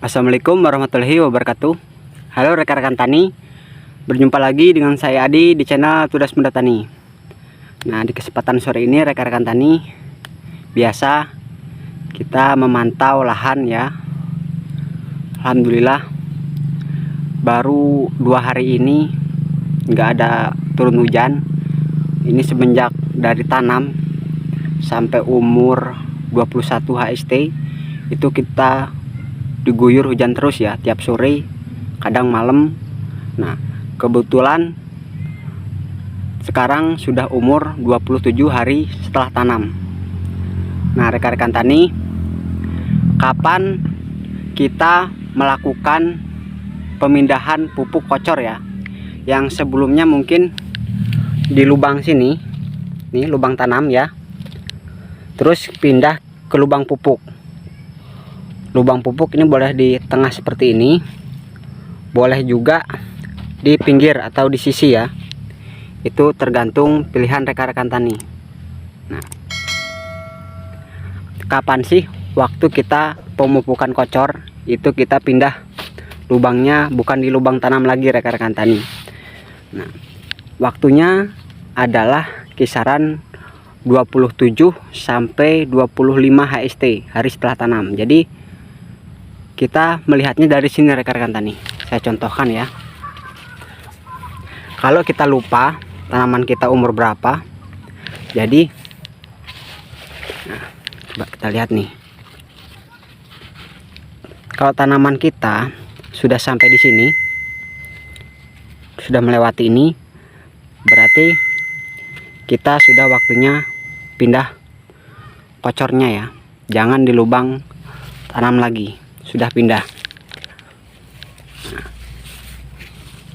Assalamualaikum warahmatullahi wabarakatuh. Halo rekan-rekan tani, berjumpa lagi dengan saya Adi di channel Tudas Muda Tani. Nah, di kesempatan sore ini rekan-rekan tani, biasa kita memantau lahan ya. Alhamdulillah baru 2 hari ini nggak ada turun hujan. Ini semenjak dari tanam sampai umur 21 HST itu kita diguyur hujan terus ya, tiap sore kadang malam. Nah, kebetulan sekarang sudah umur 27 hari setelah tanam. Nah, rekan-rekan tani, kapan kita melakukan pemindahan pupuk kocor ya, yang sebelumnya mungkin di lubang sini, nih lubang tanam ya, terus pindah ke lubang pupuk. Lubang pupuk ini boleh di tengah seperti ini, boleh juga di pinggir atau di sisi ya, itu tergantung pilihan rekan-rekan tani. Nah, kapan sih waktu kita pemupukan kocor itu kita pindah lubangnya, bukan di lubang tanam lagi rekan-rekan tani. Nah, waktunya adalah kisaran 27 sampai 25 HST hari setelah tanam. Jadi kita melihatnya dari sini rekan-rekan tani. Saya contohkan ya. Kalau kita lupa tanaman kita umur berapa, jadi nah, coba kita lihat nih. Kalau tanaman kita sudah sampai di sini, sudah melewati ini, berarti kita sudah waktunya pindah kocornya ya. Jangan di lubang tanam lagi, sudah pindah. Nah,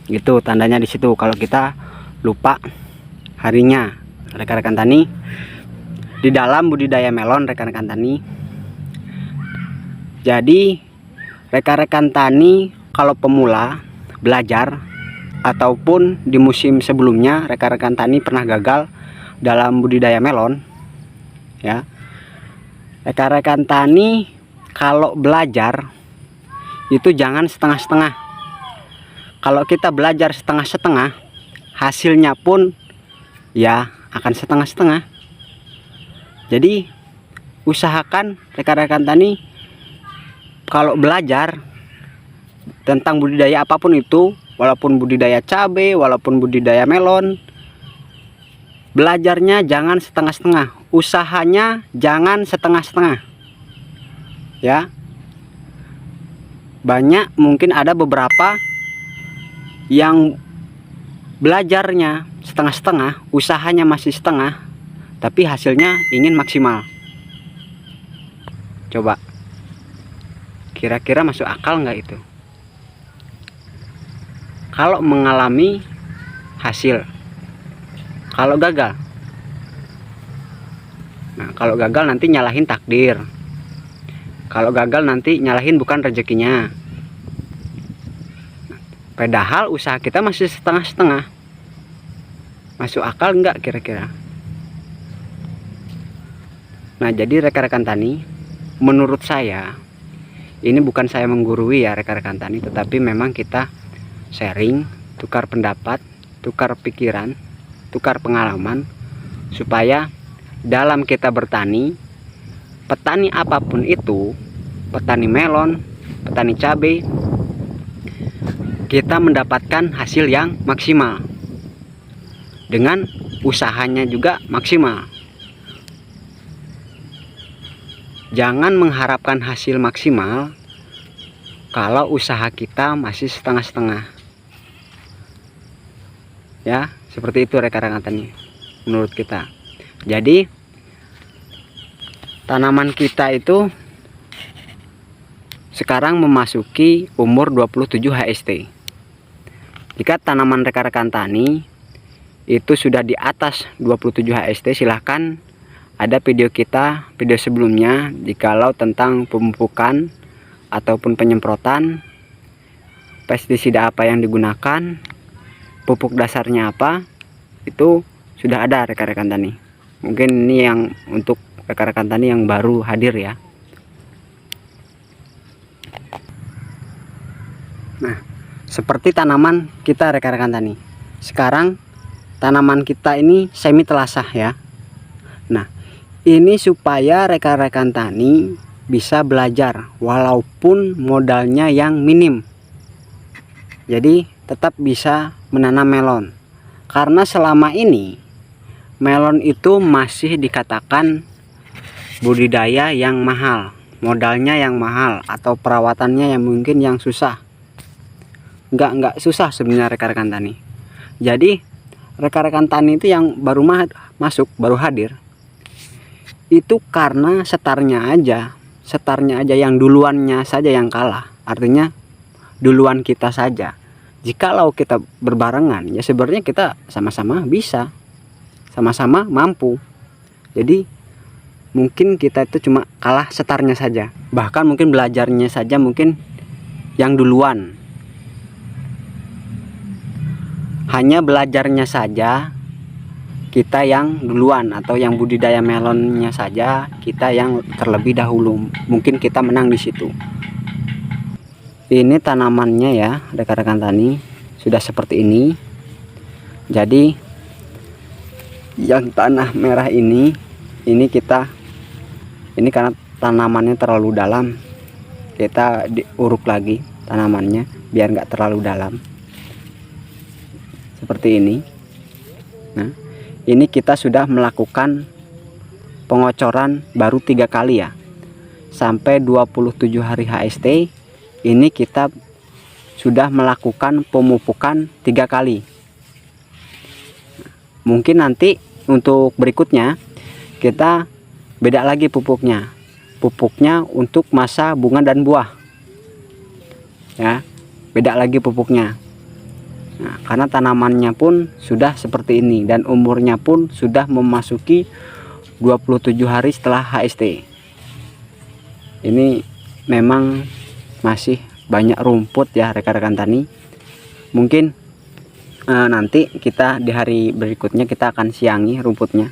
gitu tandanya di situ kalau kita lupa harinya rekan-rekan tani. Di dalam budidaya melon rekan-rekan tani, jadi rekan-rekan tani kalau pemula belajar ataupun di musim sebelumnya rekan-rekan tani pernah gagal dalam budidaya melon ya, rekan-rekan tani kalau belajar itu jangan setengah-setengah. Kalau kita belajar setengah-setengah, hasilnya pun ya akan setengah-setengah. Jadi usahakan rekan-rekan tani kalau belajar tentang budidaya apapun itu, walaupun budidaya cabai, walaupun budidaya melon, belajarnya jangan setengah-setengah, usahanya jangan setengah-setengah ya. Banyak mungkin ada beberapa yang belajarnya setengah-setengah, usahanya masih setengah, tapi hasilnya ingin maksimal. Coba kira-kira masuk akal nggak itu? Kalau mengalami hasil, kalau gagal, nah kalau gagal nanti nyalahin takdir. Kalau gagal nanti nyalahin bukan rezekinya. Padahal usaha kita masih setengah-setengah. Masuk akal enggak kira-kira? Nah, jadi rekan-rekan tani, menurut saya, ini bukan saya menggurui ya rekan-rekan tani, tetapi memang kita sharing, tukar pendapat, tukar pikiran, tukar pengalaman, supaya dalam kita bertani, petani apapun itu, petani melon, petani cabai, kita mendapatkan hasil yang maksimal dengan usahanya juga maksimal. Jangan mengharapkan hasil maksimal kalau usaha kita masih setengah-setengah ya, seperti itu rekan-rekan tani menurut kita. Jadi tanaman kita itu sekarang memasuki umur 27 HST. Jika tanaman rekan-rekan tani itu sudah di atas 27 HST, silahkan ada video kita, video sebelumnya, jikalau tentang pemupukan ataupun penyemprotan, pestisida apa yang digunakan, pupuk dasarnya apa, itu sudah ada rekan-rekan tani. Mungkin ini yang untuk rekan-rekan tani yang baru hadir ya. Nah, seperti tanaman kita rekan-rekan tani. Sekarang tanaman kita ini semi telasah ya. Nah, ini supaya rekan-rekan tani bisa belajar walaupun modalnya yang minim. Jadi tetap bisa menanam melon. Karena selama ini melon itu masih dikatakan budidaya yang mahal, modalnya yang mahal, atau perawatannya yang mungkin yang susah. Enggak susah sebenarnya rekan-rekan tani. Jadi rekan-rekan tani itu yang baru masuk, baru hadir, itu karena setarnya aja yang duluannya saja yang kalah. Artinya duluan kita saja. Jikalau kita berbarengan, ya sebenarnya kita sama-sama bisa, sama-sama mampu. Jadi mungkin kita itu cuma kalah setarnya saja, bahkan mungkin belajarnya saja mungkin yang duluan. Hanya belajarnya saja kita yang duluan, atau yang budidaya melonnya saja kita yang terlebih dahulu. Mungkin kita menang di situ. Ini tanamannya ya rekan-rekan tani, sudah seperti ini. Jadi yang tanah merah ini karena tanamannya terlalu dalam, kita diuruk lagi tanamannya biar nggak terlalu dalam seperti ini. Nah, ini kita sudah melakukan pengocoran baru 3 kali ya. Sampai 27 hari HST ini kita sudah melakukan pemupukan 3 kali. Mungkin nanti untuk berikutnya kita beda lagi pupuknya. Pupuknya untuk masa bunga dan buah. Ya, beda lagi pupuknya. Nah, karena tanamannya pun sudah seperti ini dan umurnya pun sudah memasuki 27 hari setelah HST. Ini memang masih banyak rumput ya rekan-rekan tani. Mungkin nanti kita di hari berikutnya kita akan siangi rumputnya.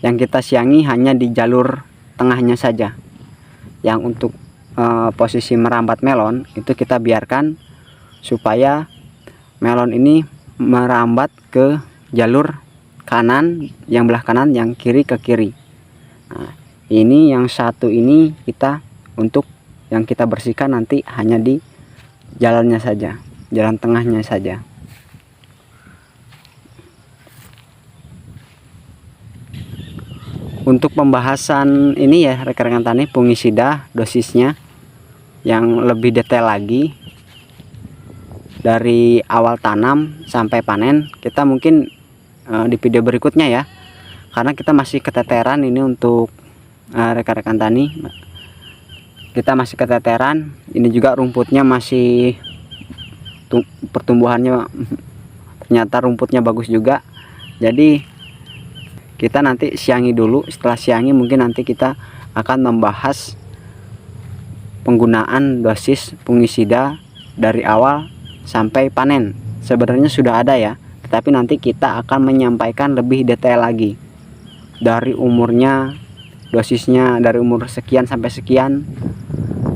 Yang kita siangi hanya di jalur tengahnya saja. Yang untuk posisi merambat melon itu kita biarkan supaya melon ini merambat ke jalur kanan, yang belah kanan, yang kiri ke kiri. Nah, ini yang satu ini kita untuk yang kita bersihkan nanti hanya di jalannya saja, jalan tengahnya saja. Untuk pembahasan ini ya rekan-rekan tani, fungisida dosisnya yang lebih detail lagi dari awal tanam sampai panen, kita mungkin di video berikutnya ya, karena kita masih keteteran ini untuk rekan-rekan tani. Kita masih keteteran, ini juga rumputnya masih pertumbuhannya ternyata rumputnya bagus juga. Jadi kita nanti siangi dulu. Setelah siangi mungkin nanti kita akan membahas penggunaan dosis fungisida dari awal sampai panen. Sebenarnya sudah ada ya, tetapi nanti kita akan menyampaikan lebih detail lagi dari umurnya, dosisnya dari umur sekian sampai sekian,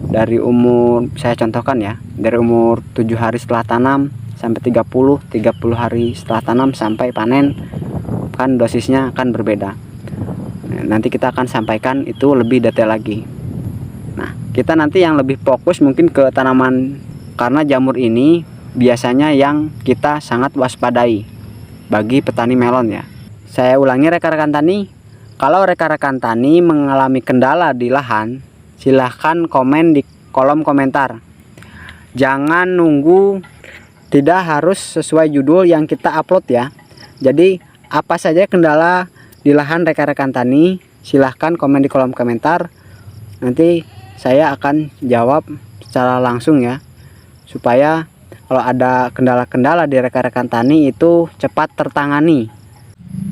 dari umur, saya contohkan ya, dari umur 7 hari setelah tanam sampai 30 hari setelah tanam sampai panen, kan dosisnya akan berbeda. Nanti kita akan sampaikan itu lebih detail lagi. Nah, kita nanti yang lebih fokus mungkin ke tanaman, karena jamur ini biasanya yang kita sangat waspadai bagi petani melon ya. Saya ulangi rekan-rekan tani, kalau rekan-rekan tani mengalami kendala di lahan, silahkan komen di kolom komentar. Jangan nunggu, tidak harus sesuai judul yang kita upload ya. Jadi apa saja kendala di lahan rekan-rekan tani, silahkan komen di kolom komentar. Nanti saya akan jawab secara langsung ya, supaya kalau ada kendala-kendala di rekan-rekan tani itu cepat tertangani.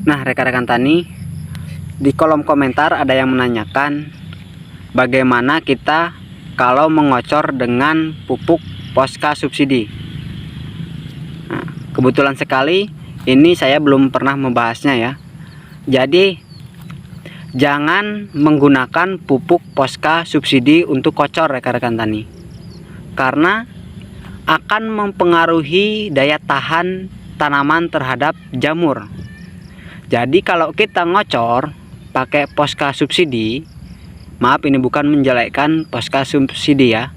Nah rekan-rekan tani, di kolom komentar ada yang menanyakan bagaimana kita kalau mengocor dengan pupuk Posca subsidi. Nah, kebetulan sekali ini saya belum pernah membahasnya ya. Jadi jangan menggunakan pupuk Posca subsidi untuk kocor rekan-rekan tani, karena akan mempengaruhi daya tahan tanaman terhadap jamur. Jadi kalau kita ngocor pakai Posca subsidi, maaf ini bukan menjelekkan Posca subsidi ya,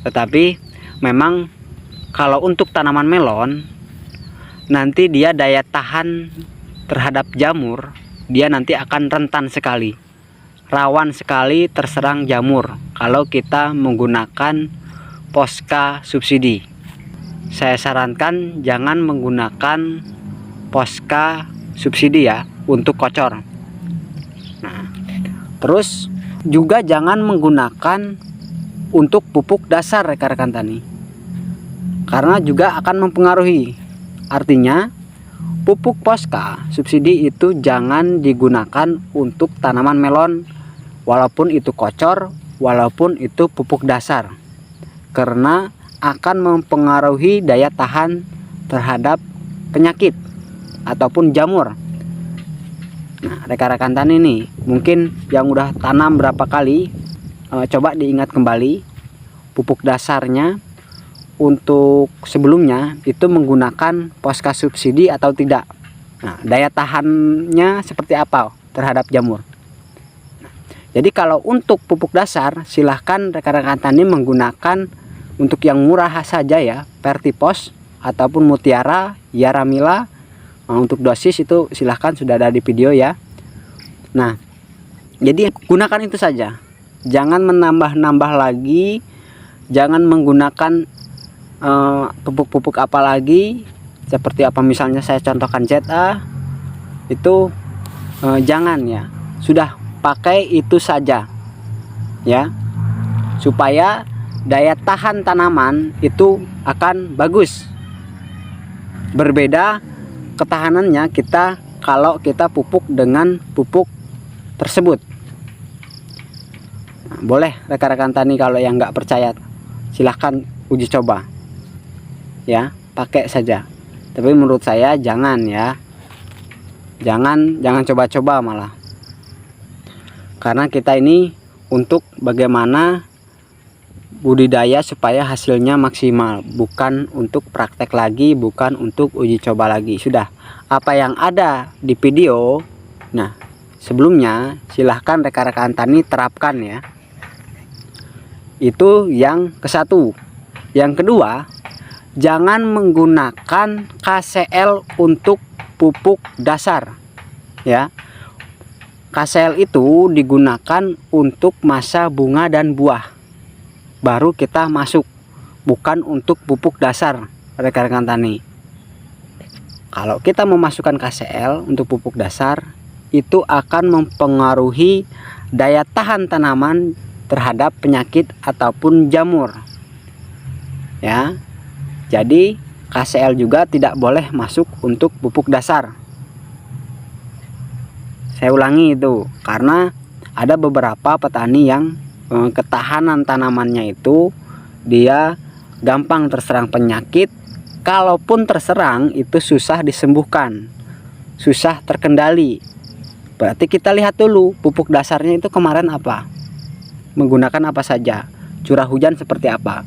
tetapi memang kalau untuk tanaman melon nanti dia daya tahan terhadap jamur, dia nanti akan rentan sekali, rawan sekali terserang jamur kalau kita menggunakan Posca subsidi. Saya sarankan jangan menggunakan Posca subsidi ya untuk kocor. Nah, terus juga jangan menggunakan untuk pupuk dasar rekan-rekan tani, karena juga akan mempengaruhi. Artinya pupuk Posca subsidi itu jangan digunakan untuk tanaman melon, walaupun itu kocor, walaupun itu pupuk dasar, karena akan mempengaruhi daya tahan terhadap penyakit ataupun jamur. Nah, rekan-rekan tani nih, mungkin yang udah tanam berapa kali, coba diingat kembali pupuk dasarnya untuk sebelumnya itu menggunakan Posca subsidi atau tidak. Nah, daya tahannya seperti apa terhadap jamur. Jadi kalau untuk pupuk dasar, silahkan rekan-rekan tani menggunakan untuk yang murah saja ya, Vertipos ataupun Mutiara, Yaramila. Nah, untuk dosis itu silahkan sudah ada di video ya. Nah, jadi gunakan itu saja, jangan menambah-nambah lagi, jangan menggunakan pupuk-pupuk apa lagi, seperti apa misalnya saya contohkan ZA itu, jangan ya, sudah pakai itu saja ya, supaya daya tahan tanaman itu akan bagus. Berbeda ketahanannya kita kalau kita pupuk dengan pupuk tersebut. Nah, boleh rekan-rekan tani kalau yang nggak percaya silahkan uji coba ya, pakai saja. Tapi menurut saya jangan ya, jangan coba-coba malah, karena kita ini untuk bagaimana budidaya supaya hasilnya maksimal, bukan untuk praktek lagi, bukan untuk uji coba lagi. Sudah apa yang ada di video nah sebelumnya silahkan rekan-rekan tani terapkan ya. Itu yang ke satu. Yang kedua, jangan menggunakan KCL untuk pupuk dasar ya. KCL itu digunakan untuk masa bunga dan buah, baru kita masuk, bukan untuk pupuk dasar rekan-rekan tani. Kalau kita memasukkan KCL untuk pupuk dasar, itu akan mempengaruhi daya tahan tanaman terhadap penyakit ataupun jamur ya. Jadi KCL juga tidak boleh masuk untuk pupuk dasar. Saya ulangi itu, karena ada beberapa petani yang ketahanan tanamannya itu dia gampang terserang penyakit, kalaupun terserang itu susah disembuhkan, susah terkendali. Berarti kita lihat dulu pupuk dasarnya itu kemarin apa, menggunakan apa saja, curah hujan seperti apa.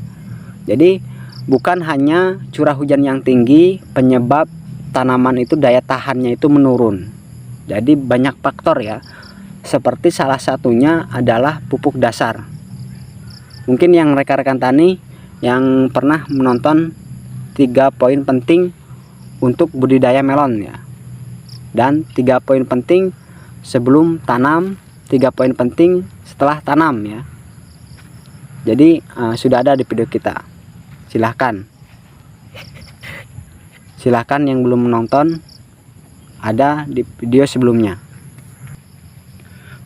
Jadi bukan hanya curah hujan yang tinggi penyebab tanaman itu daya tahannya itu menurun. Jadi banyak faktor ya, seperti salah satunya adalah pupuk dasar. Mungkin yang rekan-rekan tani yang pernah menonton 3 poin penting untuk budidaya melon ya, dan 3 poin penting sebelum tanam, 3 poin penting setelah tanam ya. Jadi sudah ada di video kita, silahkan yang belum menonton, ada di video sebelumnya.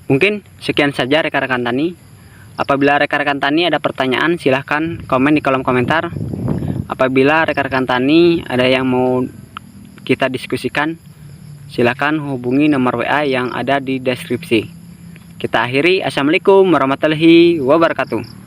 Mungkin sekian saja rekan-rekan tani. Apabila rekan-rekan tani ada pertanyaan, silahkan komen di kolom komentar. Apabila rekan-rekan tani ada yang mau kita diskusikan, silahkan hubungi nomor WA yang ada di deskripsi. Kita akhiri. Assalamualaikum warahmatullahi wabarakatuh.